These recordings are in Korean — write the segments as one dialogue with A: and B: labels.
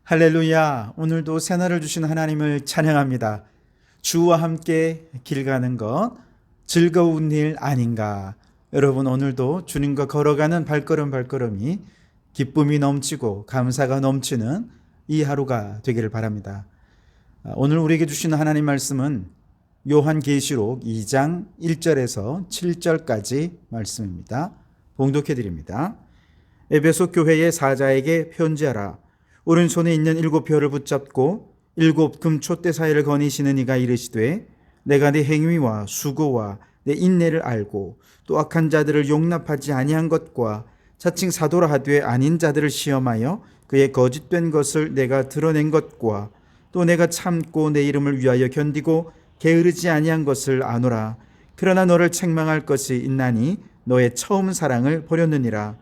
A: 할렐루야. 오늘도 새날을 주신 하나님을 찬양합니다. 주와 함께 길 가는 것 즐거운 일 아닌가. 여러분, 오늘도 주님과 걸어가는 발걸음이 기쁨이 넘치고 감사가 넘치는 이 하루가 되기를 바랍니다. 오늘 우리에게 주시는 하나님 말씀은 요한계시록 2장 1절에서 7절까지 말씀입니다. 봉독해 드립니다. 에베소 교회의 사자에게 편지하라. 오른손에 있는 7별을 붙잡고 7 금촛대 사이를 거니시는 이가 이르시되, 내가 네 행위와 수고와 내 인내를 알고 또 악한 자들을 용납하지 아니한 것과 자칭 사도라 하되 아닌 자들을 시험하여 그의 거짓된 것을 내가 드러낸 것과 또 내가 참고 내 이름을 위하여 견디고 게으르지 아니한 것을 아노라. 그러나 너를 책망할 것이 있나니 너의 처음 사랑을 버렸느니라.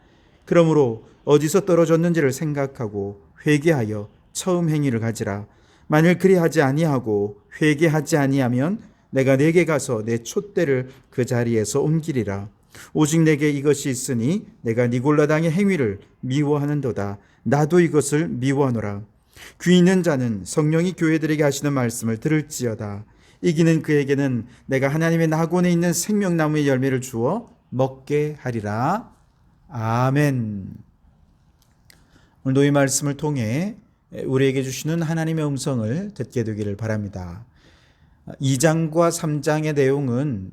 A: 그러므로 어디서 떨어졌는지를 생각하고 회개하여 처음 행위를 가지라. 만일 그리하지 아니하고 회개하지 아니하면 내가 내게 가서 내 촛대를 그 자리에서 옮기리라. 오직 내게 이것이 있으니 내가 니골라당의 행위를 미워하는도다. 나도 이것을 미워하노라. 귀 있는 자는 성령이 교회들에게 하시는 말씀을 들을지어다. 이기는 그에게는 내가 하나님의 낙원에 있는 생명나무의 열매를 주어 먹게 하리라. 아멘. 오늘도 이 말씀을 통해 우리에게 주시는 하나님의 음성을 듣게 되기를 바랍니다. 2장과 3장의 내용은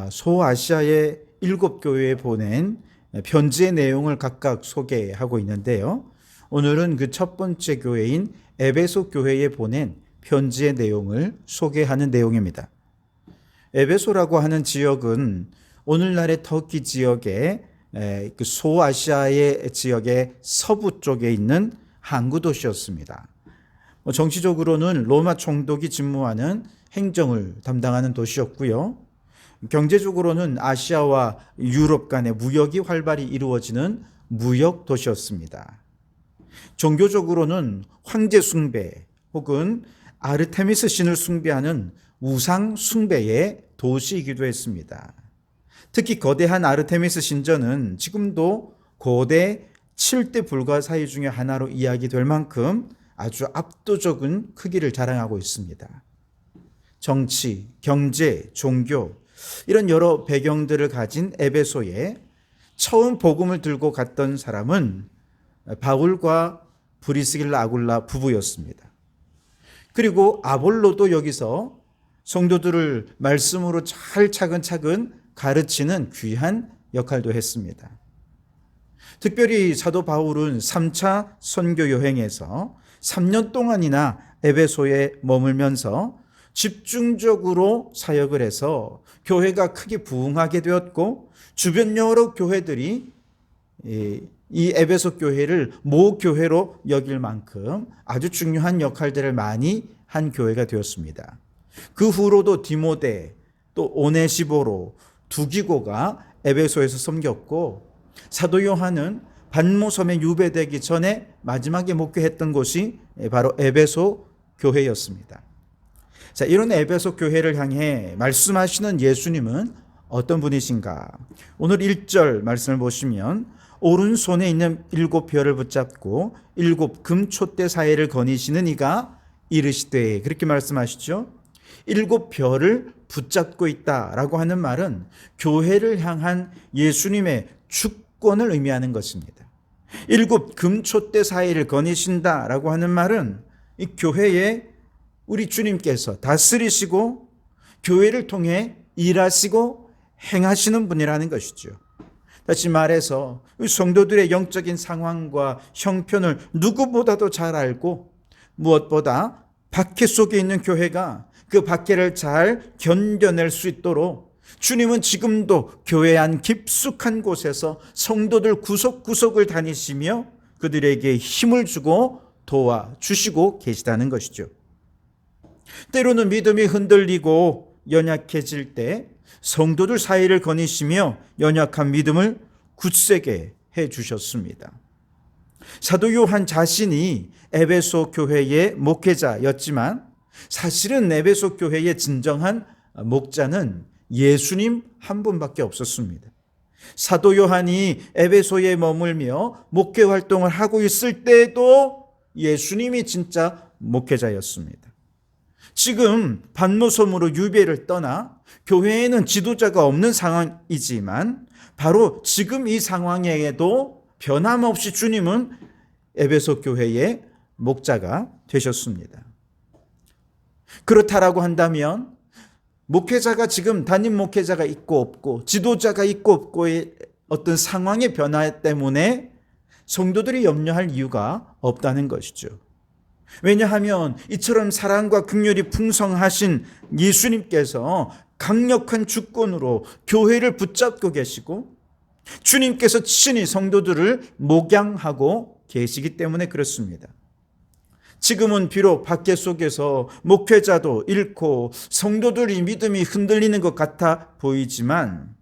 A: 소아시아의 7교회에 보낸 편지의 내용을 각각 소개하고 있는데요. 오늘은 그 첫 번째 교회인 에베소 교회에 보낸 편지의 내용을 소개하는 내용입니다. 에베소라고 하는 지역은 오늘날의 터키 지역의 그 소아시아의 지역의 서부 쪽에 있는 항구 도시였습니다. 정치적으로는 로마 총독이 집무하는 행정을 담당하는 도시였고요. 경제적으로는 아시아와 유럽 간의 무역이 활발히 이루어지는 무역 도시였습니다. 종교적으로는 황제 숭배 혹은 아르테미스 신을 숭배하는 우상 숭배의 도시이기도 했습니다. 특히 거대한 아르테미스 신전은 지금도 고대 7대 불가 사의 중에 하나로 이야기될 만큼 아주 압도적인 크기를 자랑하고 있습니다. 정치, 경제, 종교 이런 여러 배경들을 가진 에베소에 처음 복음을 들고 갔던 사람은 바울과 브리스길라 아굴라 부부였습니다. 그리고 아볼로도 여기서 성도들을 말씀으로 잘 차근차근 가르치는 귀한 역할도 했습니다. 특별히 사도 바울은 3차 선교 여행에서 3년 동안이나 에베소에 머물면서 집중적으로 사역을 해서 교회가 크게 부흥하게 되었고, 주변 여러 교회들이 이 에베소 교회를 모교회로 여길 만큼 아주 중요한 역할들을 많이 한 교회가 되었습니다. 그 후로도 디모데 또 오네시보로 두기고가 에베소에서 섬겼고, 사도 요한은 반모섬에 유배되기 전에 마지막에 목회했던 곳이 바로 에베소 교회였습니다. 자, 이런 에베소 교회를 향해 말씀하시는 예수님은 어떤 분이신가? 오늘 1절 말씀을 보시면 오른손에 있는 7별을 붙잡고 7 금촛대 사이를 거니시는 이가 이르시되, 그렇게 말씀하시죠. 7별을 붙잡고 있다라고 하는 말은 교회를 향한 예수님의 주권을 의미하는 것입니다. 7 금촛대 사이를 거니신다라고 하는 말은 이 교회에 우리 주님께서 다스리시고 교회를 통해 일하시고 행하시는 분이라는 것이죠. 다시 말해서 성도들의 영적인 상황과 형편을 누구보다도 잘 알고, 무엇보다 박해 속에 있는 교회가 그 박해를 잘 견뎌낼 수 있도록 주님은 지금도 교회 안 깊숙한 곳에서 성도들 구석구석을 다니시며 그들에게 힘을 주고 도와주시고 계시다는 것이죠. 때로는 믿음이 흔들리고 연약해질 때 성도들 사이를 거니시며 연약한 믿음을 굳세게 해주셨습니다. 사도 요한 자신이 에베소 교회의 목회자였지만 사실은 에베소 교회의 진정한 목자는 예수님 한 분밖에 없었습니다. 사도 요한이 에베소에 머물며 목회 활동을 하고 있을 때에도 예수님이 진짜 목회자였습니다. 지금 반모섬으로 유배를 떠나 교회에는 지도자가 없는 상황이지만 바로 지금 이 상황에도 변함없이 주님은 에베소 교회의 목자가 되셨습니다. 그렇다라고 한다면 목회자가 지금 담임 목회자가 있고 없고 지도자가 있고 없고의 어떤 상황의 변화 때문에 성도들이 염려할 이유가 없다는 것이죠. 왜냐하면 이처럼 사랑과 긍휼이 풍성하신 예수님께서 강력한 주권으로 교회를 붙잡고 계시고 주님께서 친히 성도들을 목양하고 계시기 때문에 그렇습니다. 지금은 비록 박해 속에서 목회자도 잃고 성도들이 믿음이 흔들리는 것 같아 보이지만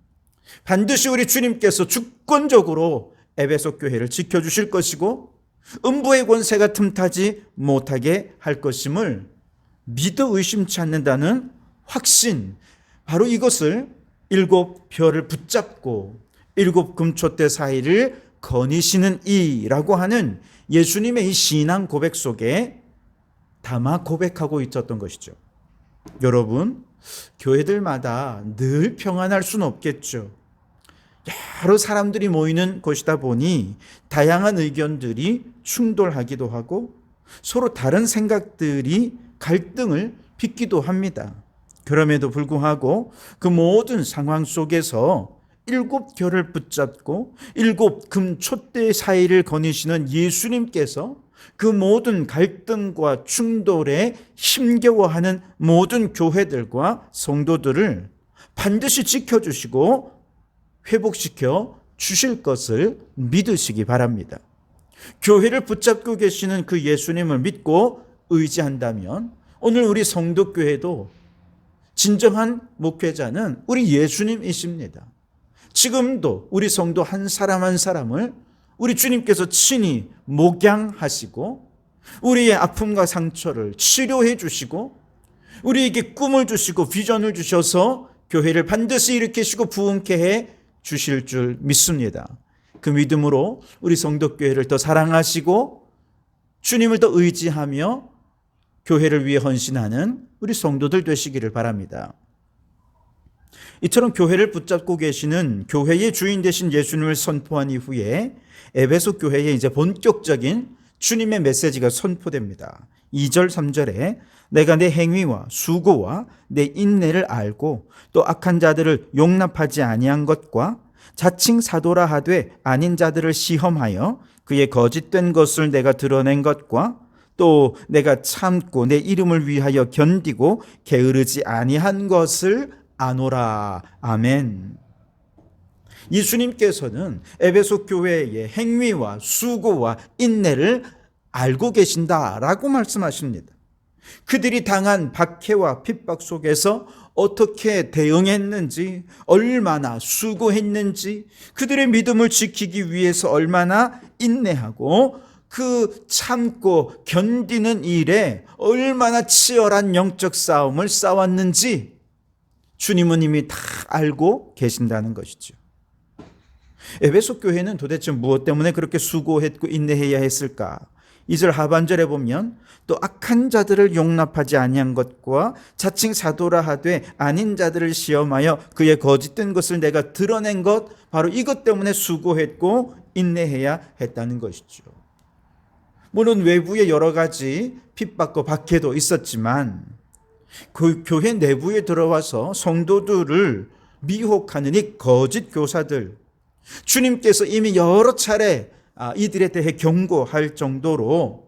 A: 반드시 우리 주님께서 주권적으로 에베소 교회를 지켜주실 것이고 음부의 권세가 틈타지 못하게 할 것임을 믿어 의심치 않는다는 확신, 바로 이것을 7별을 붙잡고 7 금촛대 사이를 거니시는 이라고 하는 예수님의 이 신앙 고백 속에 담아 고백하고 있었던 것이죠. 여러분, 교회들마다 늘 평안할 수는 없겠죠. 여러 사람들이 모이는 곳이다 보니 다양한 의견들이 충돌하기도 하고 서로 다른 생각들이 갈등을 빚기도 합니다. 그럼에도 불구하고 그 모든 상황 속에서 7결을 붙잡고 7 금촛대 사이를 거니시는 예수님께서 그 모든 갈등과 충돌에 힘겨워하는 모든 교회들과 성도들을 반드시 지켜주시고 회복시켜 주실 것을 믿으시기 바랍니다. 교회를 붙잡고 계시는 그 예수님을 믿고 의지한다면 오늘 우리 성도교회도 진정한 목회자는 우리 예수님이십니다. 지금도 우리 성도 한 사람 한 사람을 우리 주님께서 친히 목양하시고 우리의 아픔과 상처를 치료해 주시고 우리에게 꿈을 주시고 비전을 주셔서 교회를 반드시 일으키시고 부흥케 해 주실 줄 믿습니다. 그 믿음으로 우리 성도교회를 더 사랑하시고 주님을 더 의지하며 교회를 위해 헌신하는 우리 성도들 되시기를 바랍니다. 이처럼 교회를 붙잡고 계시는 교회의 주인 되신 예수님을 선포한 이후에 에베소 교회에 이제 본격적인 주님의 메시지가 선포됩니다. 2절 3절에 내가 내 행위와 수고와 내 인내를 알고 또 악한 자들을 용납하지 아니한 것과 자칭 사도라 하되 아닌 자들을 시험하여 그의 거짓된 것을 내가 드러낸 것과 또 내가 참고 내 이름을 위하여 견디고 게으르지 아니한 것을 아노라. 아멘. 예수님께서는 에베소 교회의 행위와 수고와 인내를 알고 계신다라고 말씀하십니다. 그들이 당한 박해와 핍박 속에서 어떻게 대응했는지, 얼마나 수고했는지, 그들의 믿음을 지키기 위해서 얼마나 인내하고 그 참고 견디는 일에 얼마나 치열한 영적 싸움을 싸웠는지 주님은 이미 다 알고 계신다는 것이죠. 에베소 교회는 도대체 무엇 때문에 그렇게 수고했고 인내해야 했을까? 2절 하반절에 보면 또 악한 자들을 용납하지 아니한 것과 자칭 사도라 하되 아닌 자들을 시험하여 그의 거짓된 것을 내가 드러낸 것, 바로 이것 때문에 수고했고 인내해야 했다는 것이죠. 물론 외부에 여러 가지 핍박과 박해도 있었지만 그 교회 내부에 들어와서 성도들을 미혹하는 이 거짓 교사들, 주님께서 이미 여러 차례 이들에 대해 경고할 정도로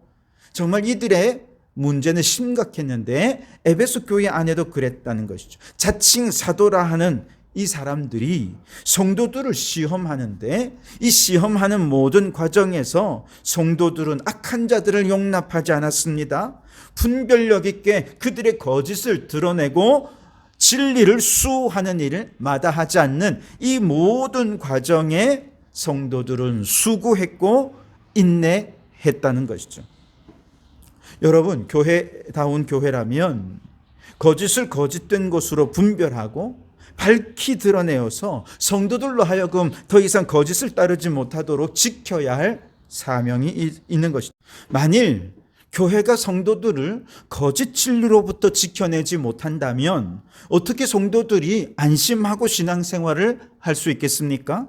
A: 정말 이들의 문제는 심각했는데 에베소 교회 안에도 그랬다는 것이죠. 자칭 사도라 하는 이 사람들이 성도들을 시험하는데 이 시험하는 모든 과정에서 성도들은 악한 자들을 용납하지 않았습니다. 분별력 있게 그들의 거짓을 드러내고 진리를 수호하는 일을 마다하지 않는 이 모든 과정에 성도들은 수고했고 인내했다는 것이죠. 여러분, 교회다운 교회라면 거짓을 거짓된 것으로 분별하고 밝히 드러내어서 성도들로 하여금 더 이상 거짓을 따르지 못하도록 지켜야 할 사명이 있는 것이죠. 만일 교회가 성도들을 거짓 진리로부터 지켜내지 못한다면 어떻게 성도들이 안심하고 신앙생활을 할 수 있겠습니까?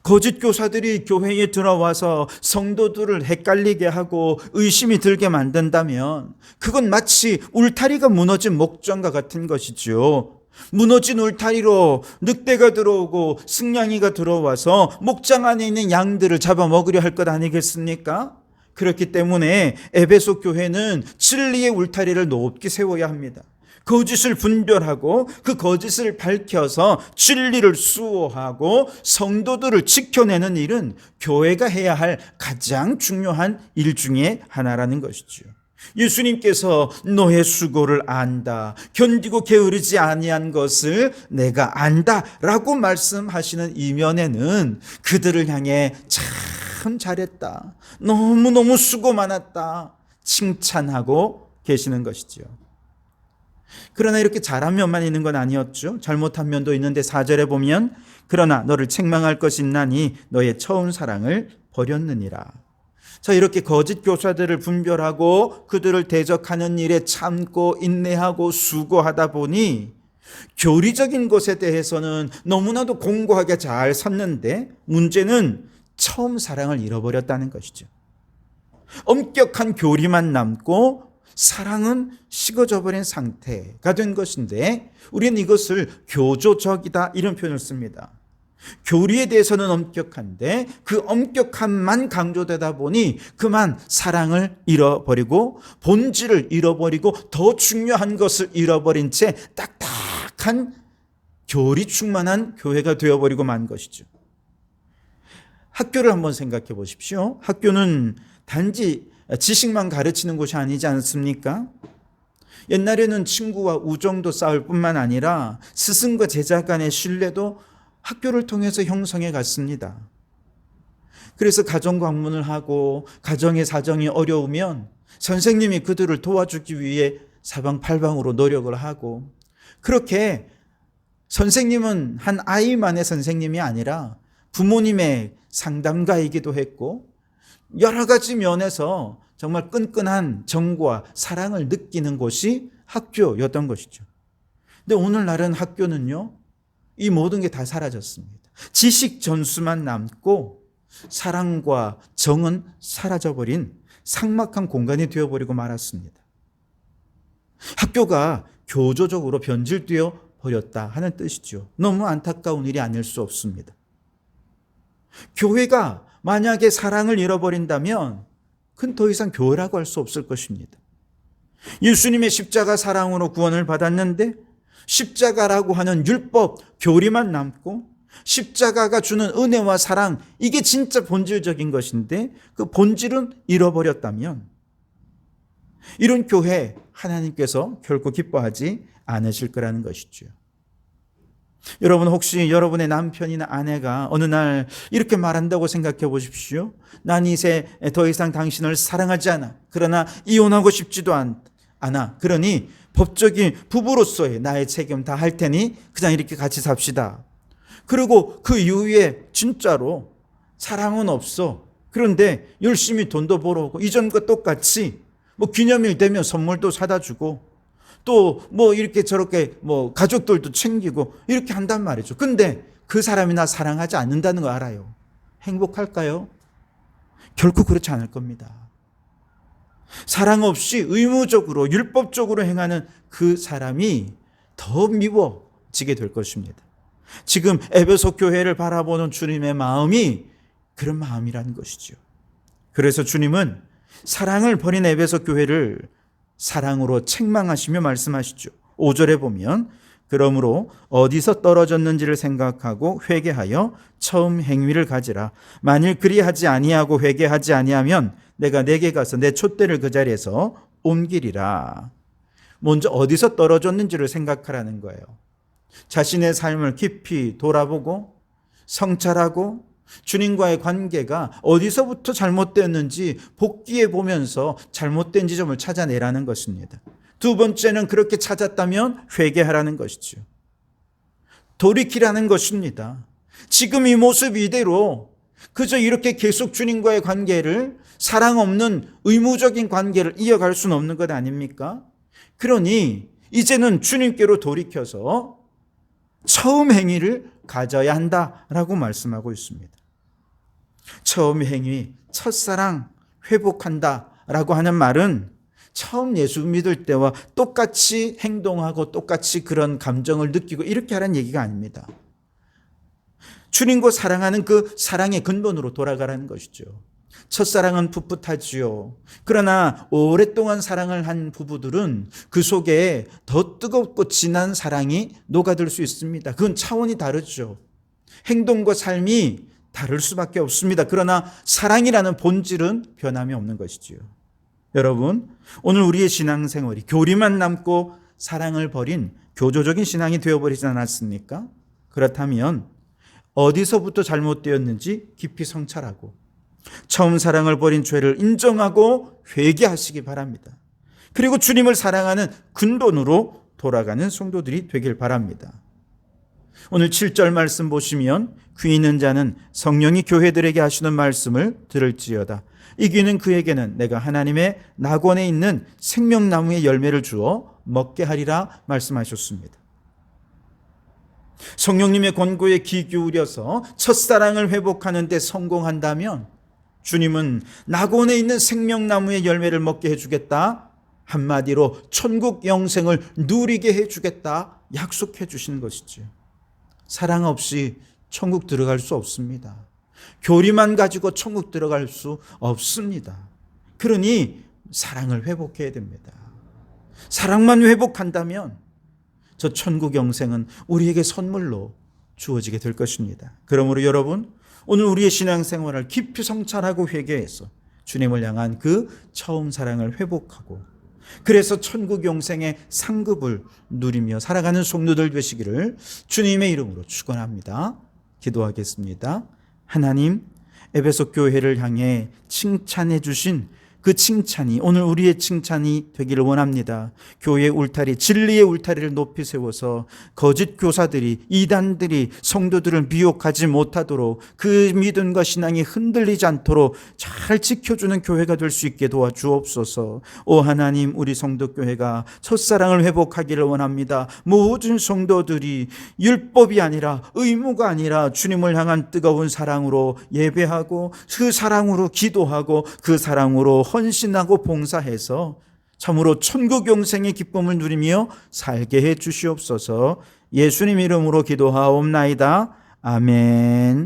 A: 거짓 교사들이 교회에 들어와서 성도들을 헷갈리게 하고 의심이 들게 만든다면 그건 마치 울타리가 무너진 목전과 같은 것이죠. 무너진 울타리로 늑대가 들어오고 승냥이가 들어와서 목장 안에 있는 양들을 잡아먹으려 할 것 아니겠습니까? 그렇기 때문에 에베소 교회는 진리의 울타리를 높게 세워야 합니다. 거짓을 분별하고 그 거짓을 밝혀서 진리를 수호하고 성도들을 지켜내는 일은 교회가 해야 할 가장 중요한 일 중에 하나라는 것이죠. 예수님께서 너의 수고를 안다, 견디고 게으르지 아니한 것을 내가 안다라고 말씀하시는 이면에는 그들을 향해 참 잘했다, 너무너무 수고 많았다 칭찬하고 계시는 것이죠. 그러나 이렇게 잘한 면만 있는 건 아니었죠. 잘못한 면도 있는데 4절에 보면 그러나 너를 책망할 것이 있나니 너의 처음 사랑을 버렸느니라. 자, 이렇게 거짓 교사들을 분별하고 그들을 대적하는 일에 참고 인내하고 수고하다 보니 교리적인 것에 대해서는 너무나도 공고하게 잘 섰는데 문제는 처음 사랑을 잃어버렸다는 것이죠. 엄격한 교리만 남고 사랑은 식어져 버린 상태가 된 것인데 우리는 이것을 교조적이다 이런 표현을 씁니다. 교리에 대해서는 엄격한데 그 엄격함만 강조되다 보니 그만 사랑을 잃어버리고 본질을 잃어버리고 더 중요한 것을 잃어버린 채 딱딱한 교리 충만한 교회가 되어버리고 만 것이죠. 학교를 한번 생각해 보십시오. 학교는 단지 지식만 가르치는 곳이 아니지 않습니까? 옛날에는 친구와 우정도 쌓을 뿐만 아니라 스승과 제자 간의 신뢰도 학교를 통해서 형성해 갔습니다. 그래서 가정 방문을 하고 가정의 사정이 어려우면 선생님이 그들을 도와주기 위해 사방팔방으로 노력을 하고 그렇게 선생님은 한 아이만의 선생님이 아니라 부모님의 상담가이기도 했고 여러 가지 면에서 정말 끈끈한 정과 사랑을 느끼는 곳이 학교였던 것이죠. 근데 오늘날은 학교는요, 이 모든 게 다 사라졌습니다. 지식 전수만 남고 사랑과 정은 사라져버린 삭막한 공간이 되어버리고 말았습니다. 학교가 교조적으로 변질되어 버렸다 하는 뜻이죠. 너무 안타까운 일이 아닐 수 없습니다. 교회가 만약에 사랑을 잃어버린다면 그건 더 이상 교회라고 할 수 없을 것입니다. 예수님의 십자가 사랑으로 구원을 받았는데 십자가라고 하는 율법, 교리만 남고 십자가가 주는 은혜와 사랑, 이게 진짜 본질적인 것인데 그 본질은 잃어버렸다면 이런 교회 하나님께서 결코 기뻐하지 않으실 거라는 것이죠. 여러분 혹시 여러분의 남편이나 아내가 어느 날 이렇게 말한다고 생각해 보십시오. 난 이제 더 이상 당신을 사랑하지 않아. 그러나 이혼하고 싶지도 않아. 그러니 법적인 부부로서의 나의 책임 다 할 테니 그냥 이렇게 같이 삽시다. 그리고 그 이후에 진짜로 사랑은 없어. 그런데 열심히 돈도 벌어오고 이전과 똑같이 뭐 기념일 되면 선물도 사다 주고 또 뭐 이렇게 저렇게 뭐 가족들도 챙기고 이렇게 한단 말이죠. 근데 그 사람이 나 사랑하지 않는다는 거 알아요. 행복할까요? 결코 그렇지 않을 겁니다. 사랑 없이 의무적으로 율법적으로 행하는 그 사람이 더 미워지게 될 것입니다. 지금 에베소 교회를 바라보는 주님의 마음이 그런 마음이라는 것이죠. 그래서 주님은 사랑을 버린 에베소 교회를 사랑으로 책망하시며 말씀하시죠. 5절에 보면 그러므로 어디서 떨어졌는지를 생각하고 회개하여 처음 행위를 가지라. 만일 그리하지 아니하고 회개하지 아니하면 내가 내게 가서 내 촛대를 그 자리에서 옮기리라. 먼저 어디서 떨어졌는지를 생각하라는 거예요. 자신의 삶을 깊이 돌아보고 성찰하고 주님과의 관계가 어디서부터 잘못됐는지 복기해 보면서 잘못된 지점을 찾아내라는 것입니다. 두 번째는 그렇게 찾았다면 회개하라는 것이죠. 돌이키라는 것입니다. 지금 이 모습 이대로 그저 이렇게 계속 주님과의 관계를 사랑 없는 의무적인 관계를 이어갈 수는 없는 것 아닙니까? 그러니 이제는 주님께로 돌이켜서 처음 행위를 가져야 한다라고 말씀하고 있습니다. 처음 행위, 첫사랑 회복한다라고 하는 말은 처음 예수 믿을 때와 똑같이 행동하고 똑같이 그런 감정을 느끼고 이렇게 하라는 얘기가 아닙니다. 주님과 사랑하는 그 사랑의 근본으로 돌아가라는 것이죠. 첫사랑은 풋풋하지요. 그러나 오랫동안 사랑을 한 부부들은 그 속에 더 뜨겁고 진한 사랑이 녹아들 수 있습니다. 그건 차원이 다르죠. 행동과 삶이 다를 수밖에 없습니다. 그러나 사랑이라는 본질은 변함이 없는 것이지요. 여러분, 오늘 우리의 신앙생활이 교리만 남고 사랑을 버린 교조적인 신앙이 되어버리지 않았습니까? 그렇다면 어디서부터 잘못되었는지 깊이 성찰하고 처음 사랑을 버린 죄를 인정하고 회개하시기 바랍니다. 그리고 주님을 사랑하는 근본으로 돌아가는 성도들이 되길 바랍니다. 오늘 7절 말씀 보시면 귀 있는 자는 성령이 교회들에게 하시는 말씀을 들을지어다. 이 귀는 그에게는 내가 하나님의 낙원에 있는 생명나무의 열매를 주어 먹게 하리라 말씀하셨습니다. 성령님의 권고에 귀 기울여서 첫사랑을 회복하는 데 성공한다면 주님은 낙원에 있는 생명나무의 열매를 먹게 해주겠다. 한마디로 천국 영생을 누리게 해주겠다. 약속해 주시는 것이죠. 사랑 없이 천국 들어갈 수 없습니다. 교리만 가지고 천국 들어갈 수 없습니다. 그러니 사랑을 회복해야 됩니다. 사랑만 회복한다면 저 천국 영생은 우리에게 선물로 주어지게 될 것입니다. 그러므로 여러분, 오늘 우리의 신앙생활을 깊이 성찰하고 회개해서 주님을 향한 그 처음 사랑을 회복하고 그래서 천국 영생의 상급을 누리며 살아가는 성도들 되시기를 주님의 이름으로 축원합니다. 기도하겠습니다. 하나님, 에베소 교회를 향해 칭찬해 주신 그 칭찬이 오늘 우리의 칭찬이 되기를 원합니다. 교회의 울타리, 진리의 울타리를 높이 세워서 거짓 교사들이, 이단들이 성도들을 미혹하지 못하도록 그 믿음과 신앙이 흔들리지 않도록 잘 지켜주는 교회가 될 수 있게 도와주옵소서. 오 하나님, 우리 성도교회가 첫사랑을 회복하기를 원합니다. 모든 성도들이 율법이 아니라 의무가 아니라 주님을 향한 뜨거운 사랑으로 예배하고 그 사랑으로 기도하고 그 사랑으로 헌신하고 봉사해서 참으로 천국 영생의 기쁨을 누리며 살게 해 주시옵소서. 예수님 이름으로 기도하옵나이다. 아멘.